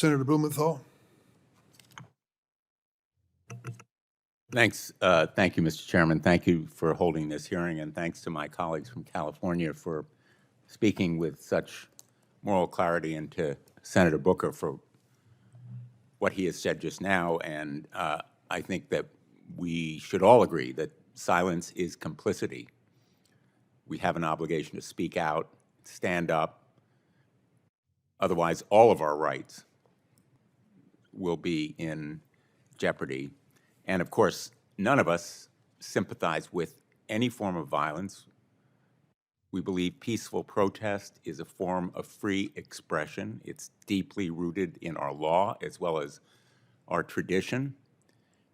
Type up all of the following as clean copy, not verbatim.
Senator Blumenthal. Thanks. Thank you, Mr. Chairman. Thank you for holding this hearing, and thanks to my colleagues from California for speaking with such moral clarity, and to Senator Booker for what he has said just now. And I think that we should all agree that silence is complicity. We have an obligation to speak out, stand up. Otherwise, all of our rights will be in jeopardy. And of course, none of us sympathize with any form of violence. We believe peaceful protest is a form of free expression. It's deeply rooted in our law as well as our tradition.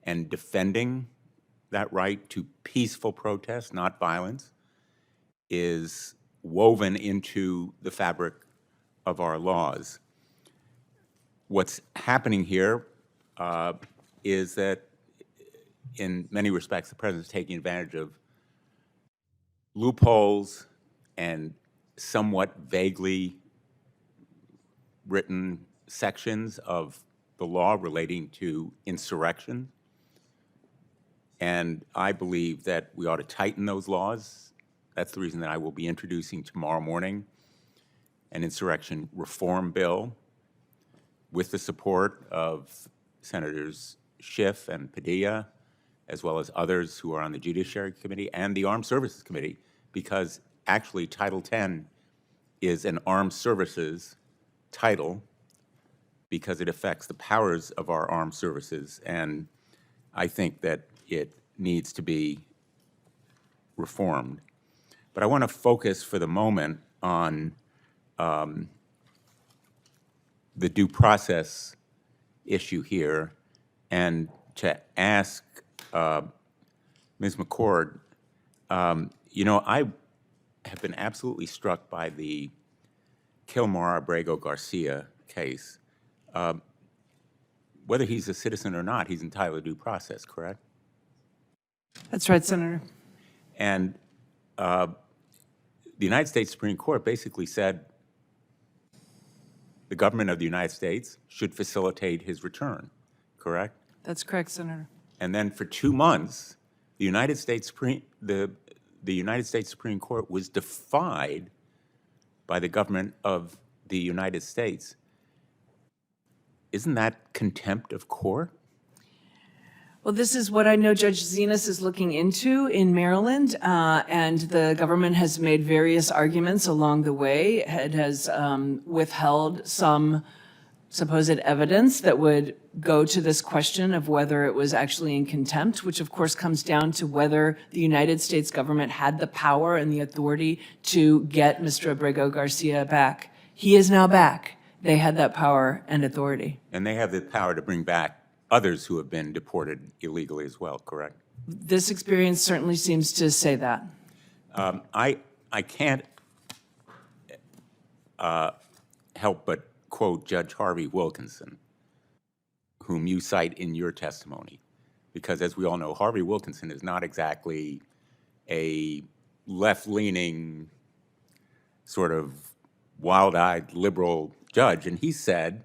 And defending that right to peaceful protest, not violence, is woven into the fabric of our laws. What's happening here is that in many respects, the president's taking advantage of loopholes and somewhat vaguely written sections of the law relating to insurrection. And I believe that we ought to tighten those laws. That's the reason that I will be introducing tomorrow morning an insurrection reform bill with the support of Senators Schiff and Padilla, as well as others who are on the Judiciary Committee and the Armed Services Committee, because actually Title X is an armed services title because it affects the powers of our armed services, and I think that it needs to be reformed. But I want to focus for the moment on the due process issue here, and to ask Ms. McCord, you know, I have been absolutely struck by the Kilmar Abrego Garcia case. Whether he's a citizen or not, he's entitled to due process, correct? That's right, Senator. And the United States Supreme Court basically said the government of the United States should facilitate his return, correct? That's correct, Senator. And then for 2 months, the United States Supreme Court was defied by the government of the United States. Isn't that contempt of court? Well, this is what I know Judge Zenas is looking into in Maryland, and the government has made various arguments along the way. It has withheld some supposed evidence that would go to this question of whether it was actually in contempt, which of course comes down to whether the United States government had the power and the authority to get Mr. Abrego Garcia back. He is now back. They had that power and authority. And they have the power to bring back others who have been deported illegally as well, correct? This experience certainly seems to say that. I can't help but quote Judge Harvey Wilkinson, whom you cite in your testimony, because as we all know, Harvey Wilkinson is not exactly a left-leaning, sort of wild-eyed liberal judge, and he said,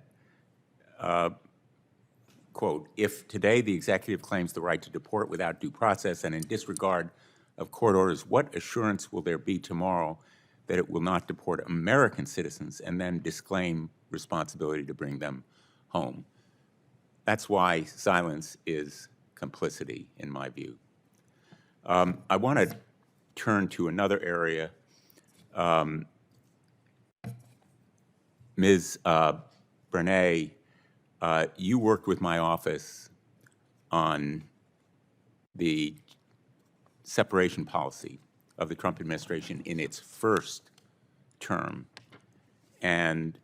quote, "If today the executive claims the right to deport without due process and in disregard of court orders, what assurance will there be tomorrow that it will not deport American citizens and then disclaim responsibility to bring them home?" That's why silence is complicity, in my view. I want to turn to another area. Ms. Bernay, you worked with my office on the separation policy of the Trump administration in its first term. And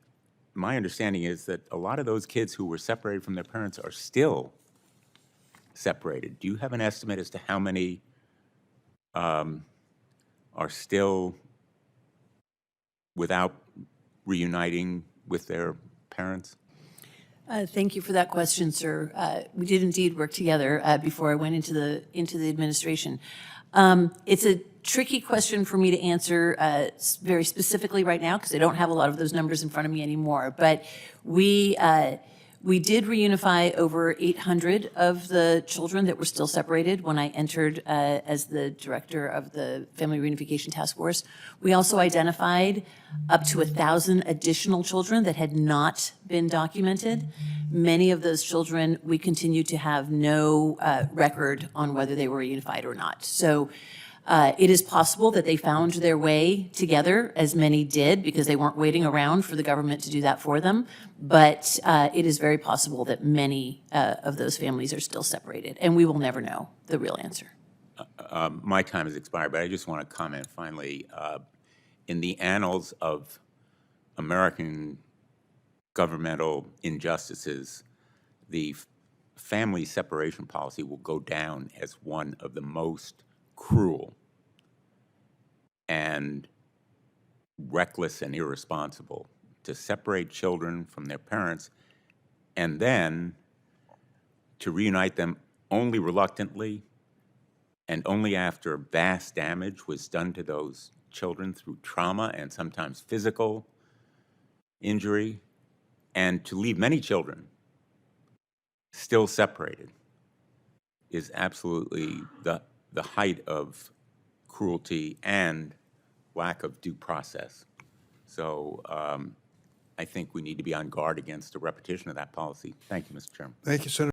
my understanding is that a lot of those kids who were separated from their parents are still separated. Do you have an estimate as to how many are still without reuniting with their parents? Thank you for that question, sir. We did indeed work together before I went into the administration. It's a tricky question for me to answer very specifically right now because I don't have a lot of those numbers in front of me anymore. But we did reunify over 800 of the children that were still separated when I entered as the director of the Family Reunification Task Force. We also identified up to 1,000 additional children that had not been documented. Many of those children, we continue to have no record on whether they were reunified or not. So it is possible that they found their way together, as many did, because they weren't waiting around for the government to do that for them. But it is very possible that many of those families are still separated, and we will never know the real answer. My time has expired, but I just want to comment finally. In the annals of American governmental injustices, the family separation policy will go down as one of the most cruel and reckless and irresponsible, to separate children from their parents and then to reunite them only reluctantly and only after vast damage was done to those children through trauma and sometimes physical injury, and to leave many children still separated is absolutely the height of cruelty and lack of due process. So I think we need to be on guard against a repetition of that policy. Thank you, Mr. Chairman. Thank you, Senator.